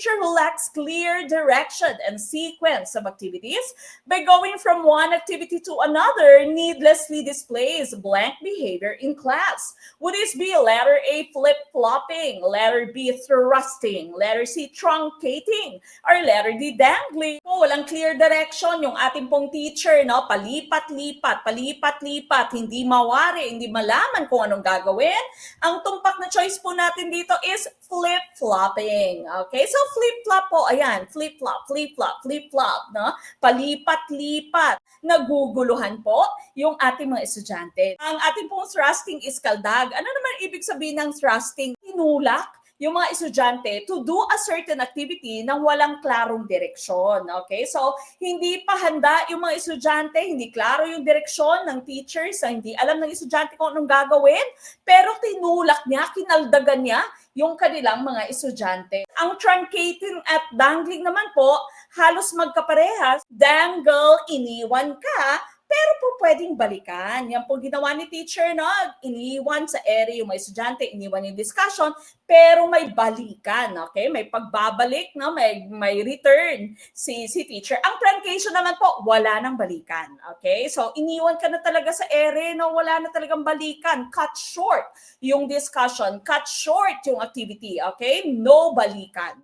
teacher who lacks clear direction and sequence of activities by going from one activity to another needlessly displays blank behavior in class. Would this be letter A, flip-flopping, letter B, thrusting, letter C, truncating, or letter D, dangling? Kung walang clear direction yung ating pong teacher, no? Palipat-lipat, palipat-lipat, hindi mawari, hindi malaman kung anong gagawin. Ang tumpak na choice po natin dito is flip-flopping. Okay? So flip-flop po, ayan, flip-flop, flip-flop, flip-flop, no? Palipat-lipat. Naguguluhan po yung ating mga estudyante. Ang ating pong thrusting is kaldag. Ano naman ibig sabihin ng thrusting? Tinulak yung mga estudyante to do a certain activity nang walang klarong direksyon. Okay? So, hindi pa handa yung mga estudyante, hindi klaro yung direksyon ng teachers, hindi alam ng estudyante kung anong gagawin, pero tinulak niya, kinaldagan niya yung kanilang mga estudyante. Ang truncating at dangling naman po, halos magkaparehas. Dangle, iniwan ka, pero po pwedeng balikan. Yan po ginawa ni teacher, no? Iniwan sa area yung mga estudyante, iniwan yung discussion, pero may balikan, okay? May pagbabalik, no? May return si teacher. Ang truncation naman po, wala nang balikan, okay? So, iniwan ka na talaga sa area, no? Wala na talagang balikan. Cut short yung discussion. Cut short yung activity, okay? No balikan.